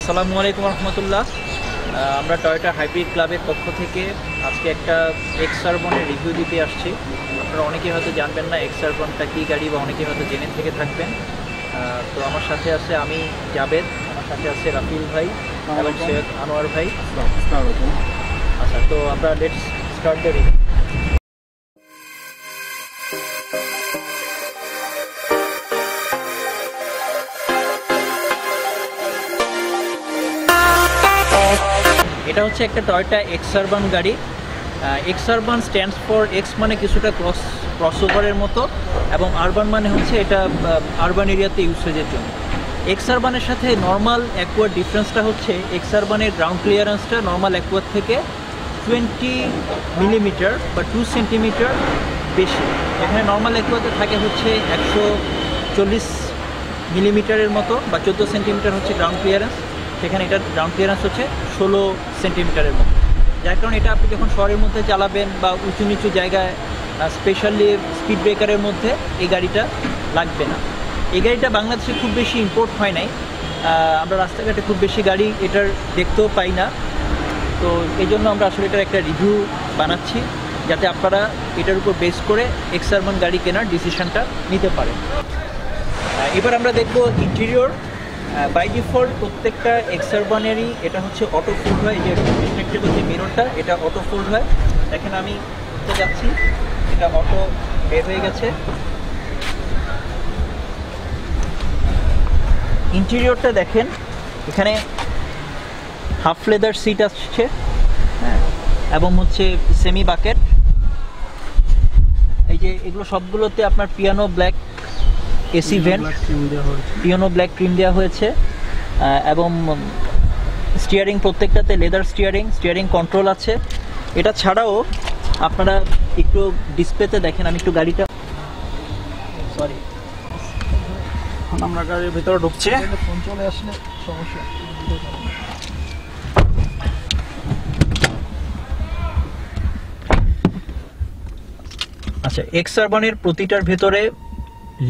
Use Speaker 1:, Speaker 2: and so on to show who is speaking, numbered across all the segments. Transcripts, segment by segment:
Speaker 1: আসসালামু আলাইকুম রহমতুল্লাহ। আমরা টয়োটা হাইব্রিড ক্লাবের পক্ষ থেকে আজকে একটা এক্সারবনের রিভিউ দিতে আসছি। আপনারা অনেকেই হয়তো জানবেন না এক্সারবনটা কী গাড়ি, বা অনেকেই হয়তো জেনে থেকে থাকবেন। তো আমার সাথে আছে আমি জাবেদ, আমার সাথে আছে রাফিল ভাই এবং সৈয়দ আনোয়ার ভাই। আচ্ছা, তো আমরা লেটস স্টার্ট দ্য রিভিউ। এটা হচ্ছে একটা টয়োটা এক্সারবন গাড়ি। এক্সারবন স্ট্যান্ডস ফর এক্স মানে কিছুটা ক্রসওভারের মতো, এবং আরবান মানে হচ্ছে এটা আরবান এরিয়াতে ইউসেজের জন্য। এক্সারবানের সাথে নর্মাল অ্যাকুয়ার ডিফারেন্সটা হচ্ছে এক্সারবানের গ্রাউন্ড ক্লিয়ারেন্সটা নর্মাল অ্যাকুয়ার থেকে 20 মিলিমিটার বা 2 সেন্টিমিটার বেশি। এখানে নর্মাল অ্যাকুয়াতে থাকে হচ্ছে 140 মিলিমিটারের মতো বা 14 সেন্টিমিটার হচ্ছে গ্রাউন্ড ক্লিয়ারেন্স, সেখানে এটার গ্রাউন্ড ক্লিয়ারেন্স হচ্ছে 16 সেন্টিমিটারের মতো। যার কারণে এটা আপনি যখন শহরের মধ্যে চালাবেন বা উঁচু নিচু জায়গায়, স্পেশালি স্পিড ব্রেকারের মধ্যে এই গাড়িটা লাগবে না। এই গাড়িটা বাংলাদেশে খুব বেশি ইম্পোর্ট হয় নাই, আমরা রাস্তাঘাটে খুব বেশি গাড়ি এটার দেখতেও পাই না। তো এই জন্য আমরা আসলে এটার একটা রিভিউ বানাচ্ছি, যাতে আপনারা এটার উপর বেস করে এক্সারবন গাড়ি কেনার ডিসিশনটা নিতে পারেন। এবার আমরা দেখব ইন্টেরিয়র। বাই ডিফল্ট প্রত্যেকটা এক্সারবনেরই এটা হচ্ছে অটো ফোল্ড হয়। যে রিফ্লেক্টেবল যে মিররটা, এটা অটো ফোল্ড হয়। দেখেন আমি যাচ্ছি, এটা অটো বের হয়ে গেছে। ইন্টেরিয়রটা দেখেন, এখানে হাফ লেদার সিট আসছে, হ্যাঁ, এবং হচ্ছে সেমি বাকেট। এই যে এগুলো সবগুলোতে আপনার piano black AC vent, piano black trim দেওয়া হয়েছে, এবং স্টিয়ারিং প্রত্যেকটাতে লেদার স্টিয়ারিং কন্ট্রোল আছে। এটা ছাড়াও আপনারা একটু ডিসপ্লেতে দেখেন, আমি একটু গাড়িটা সরি
Speaker 2: আমরা গাড়ির ভিতরে ঢুকছি।
Speaker 1: ফোন চলে আসলে সমস্যা। আচ্ছা, এক্সারবনের প্রতিটার ভেতরে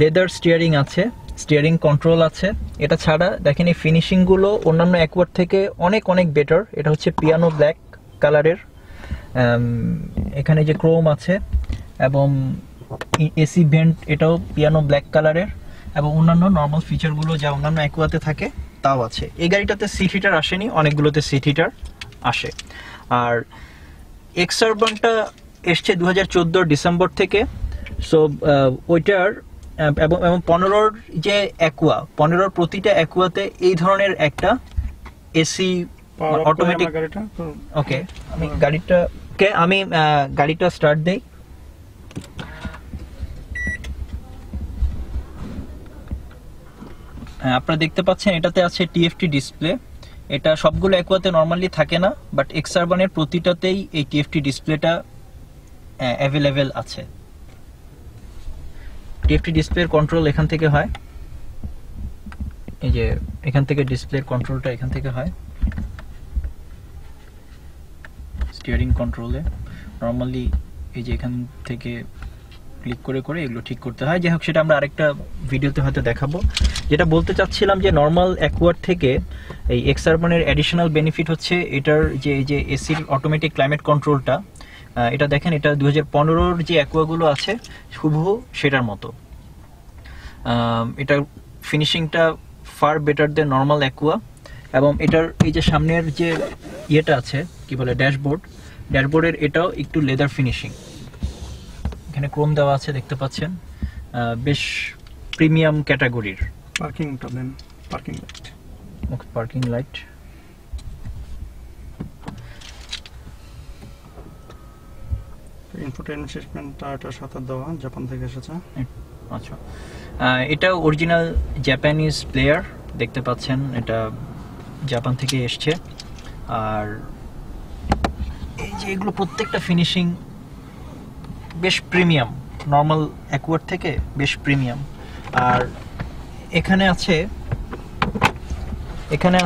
Speaker 1: লেদার স্টিয়ারিং আছে, স্টিয়ারিং কন্ট্রোল আছে। এটা ছাড়া দেখেন এই ফিনিশিংগুলো অন্যান্য অ্যাকুয়ার থেকে অনেক অনেক বেটার। এটা হচ্ছে পিয়ানো ব্ল্যাক কালারের, এখানে যে ক্রোম আছে, এবং এসি ভেন্ট এটাও পিয়ানো ব্ল্যাক কালারের, এবং অন্যান্য নর্মাল ফিচারগুলো যা অন্যান্য অ্যাকুয়াতে থাকে তাও আছে। এই গাড়িটাতে সিট হিটার আসেনি, অনেকগুলোতে সিট হিটার আসে। আর এক্সারবনটা এসছে 2014 ডিসেম্বর থেকে। সো ওইটার এবং 15-র যে অ্যাকুয়া, 15-র প্রতিটা অ্যাকুয়াতে এই ধরনের একটা এসি অটোমেটিক। ওকে, আমি গাড়িটা স্টার্ট দেই। আপনারা দেখতে পাচ্ছেন এটাতে আছে টিএফটি ডিসপ্লে। এটা সবগুলো অ্যাকুয়াতে নর্মালি থাকে না, বাট এক্সারবনের প্রতিটাতেই এই টিএফটি ডিসপ্লেটা অ্যাভেলেবেল আছে। টিএফটি ডিসপ্লের কন্ট্রোল এখান থেকে হয়, এই যে এখান থেকে ডিসপ্লের কন্ট্রোলটা এখান থেকে হয়। স্টিয়ারিং কন্ট্রোলে নর্মালি এই যে এখান থেকে ক্লিক করে করে এগুলো ঠিক করতে হয়। যাই হোক, সেটা আমরা আরেকটা ভিডিওতে হয়তো দেখাবো। যেটা বলতে চাচ্ছিলাম যে নর্মাল অ্যাকুয়ার থেকে এই এক্সারবনের অ্যাডিশনাল বেনিফিট হচ্ছে এটার যে এসির অটোমেটিক ক্লাইমেট কন্ট্রোলটা। এটা দেখেন, এটা 2015-র যে অ্যাকুয়াগুলো আছে হুবহু সেটার মতো। এটার ফিনিশিংটা ফার বেটার দেন নর্মাল অ্যাকুয়া, এবং এটার এই যে সামনের যে ইয়েটা আছে, কি বলে, ড্যাশবোর্ডের এটাও একটু লেদার ফিনিশিং। এখানে ক্রোম দেওয়া আছে, দেখতে পাচ্ছেন, বেশ প্রিমিয়াম ক্যাটাগরির। পার্কিং লাইট
Speaker 2: ইনফোটেইনমেন্ট সিস্টেমটা এটার সাথে দেওয়া, জাপান থেকে এসেছে।
Speaker 1: আচ্ছা, এটা অরিজিনাল জাপানিজ প্লেয়ার, দেখতে পাচ্ছেন, এটা জাপান থেকে এসছে। আর এই যে এগুলো প্রত্যেকটা ফিনিশিং বেশ প্রিমিয়াম, নর্মাল অ্যাকুয়ার থেকে বেশ প্রিমিয়াম। আর এখানে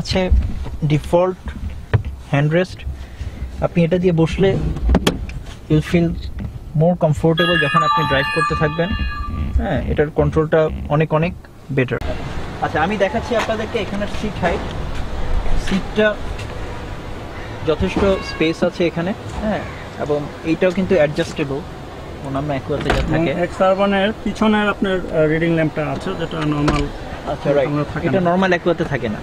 Speaker 1: আছে ডিফল্ট হ্যান্ডরেস্ট। আপনি এটা দিয়ে বসলে ইউল ফিল মোর কমফোর্টেবল যখন আপনি ড্রাইভ করতে থাকবেন। হ্যাঁ, এটার কন্ট্রোলটা অনেক অনেক বেটার। আচ্ছা, আমি দেখাচ্ছি আপনাদেরকে এখানের সিটটা যথেষ্ট স্পেস আছে এখানে, হ্যাঁ, এবং এইটাও কিন্তু অ্যাডজাস্টেবল অন্যান্য অ্যাকুয়াতে যা থাকে।
Speaker 2: এক্স আরবানের পিছনের আপনার রিডিং ল্যাম্পটা আছে, যেটা নর্মাল।
Speaker 1: আচ্ছা, রাইট, এটা নর্মাল অ্যাকুয়াতে থাকে না।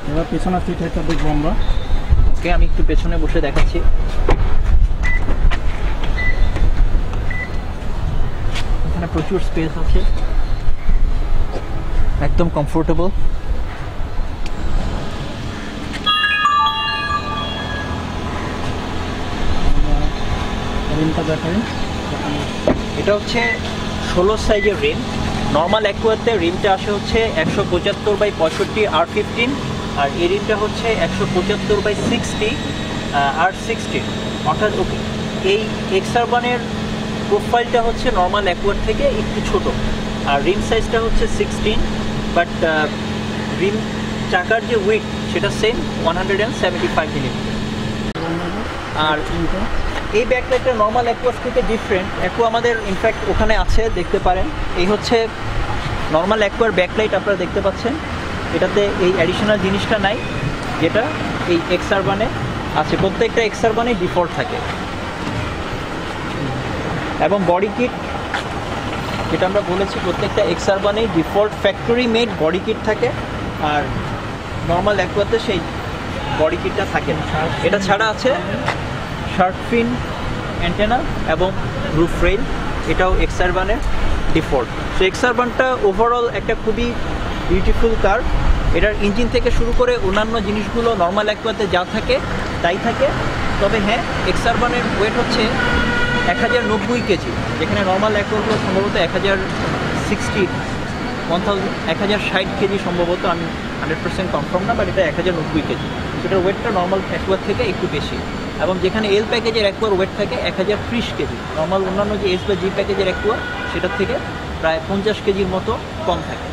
Speaker 2: এবার পিছনের সিট এটা দেখবো আমরা।
Speaker 1: ওকে, আমি একটু পেছনে বসে দেখাচ্ছি। এখানে প্রচুর স্পেস আছে, একদম কমফোর্টেবল।
Speaker 2: রিমটা দেখাই।
Speaker 1: এটা হচ্ছে 16 সাইজের রিম। নর্মাল অ্যাকুয়াতে রিমটা আসে হচ্ছে 175/65 R15, আর এই রিমটা হচ্ছে 175/60 R16। অর্থাৎ এই এক্স আরবানের প্রোফাইলটা হচ্ছে নর্মাল অ্যাকুয়ার থেকে একটু ছোট, আর রিম সাইজটা হচ্ছে 16, বাট রিম চাকার যে উইথ সেটা সেম 175 মিলিমিটার। আর এই ব্যাকলাইটটা নর্মাল অ্যাকুয়াস থেকে ডিফারেন্ট। অ্যাকুয়া আমাদের ইনফ্যাক্ট ওখানে আছে, দেখতে পারেন। এই হচ্ছে নর্মাল অ্যাকুয়ার ব্যাকলাইট, আপনারা দেখতে পাচ্ছেন। এটাতে এই অ্যাডিশনাল জিনিসটা নাই, যেটা এই এক্স আরবানে আছে। প্রত্যেকটা এক্স আরবানে ডিফল্ট থাকে। এবং বডি কিট, যেটা আমরা বলেছি, প্রত্যেকটা এক্স আরবানেই default factory made body kit থাকে, আর নর্মাল অ্যাকুয়াতে সেই বডি কিটটা থাকে না। এটা ছাড়া আছে শার্ক ফিন অ্যান্টেনা এবং রুফ রেল, এটাও এক্স আরবানের ডিফল্ট। সো এক্স আরবানটা ওভারঅল একটা খুবই বিউটিফুল কার। এটার ইঞ্জিন থেকে শুরু করে অন্যান্য জিনিসগুলো নর্মাল অ্যাকুয়াতে যা থাকে তাই থাকে। তবে হ্যাঁ, এক্স আরবানের ওয়েট হচ্ছে 1090 কেজি, যেখানে নর্মাল অ্যাকুয়াগুলো সম্ভবত 1060 কেজি সম্ভবত। আমি 100% কনফার্ম না, বাট এটা 1090 কেজি। সেটার ওয়েটটা নর্মাল অ্যাকুয়ার থেকে একটু বেশি। এবং যেখানে এল প্যাকেজের অ্যাকুয়ার ওয়েট থাকে 1030 কেজি, নর্মাল অন্যান্য যে এস বা জি প্যাকেজের অ্যাকুয়া সেটার থেকে প্রায় 50 কেজির মতো কম থাকে।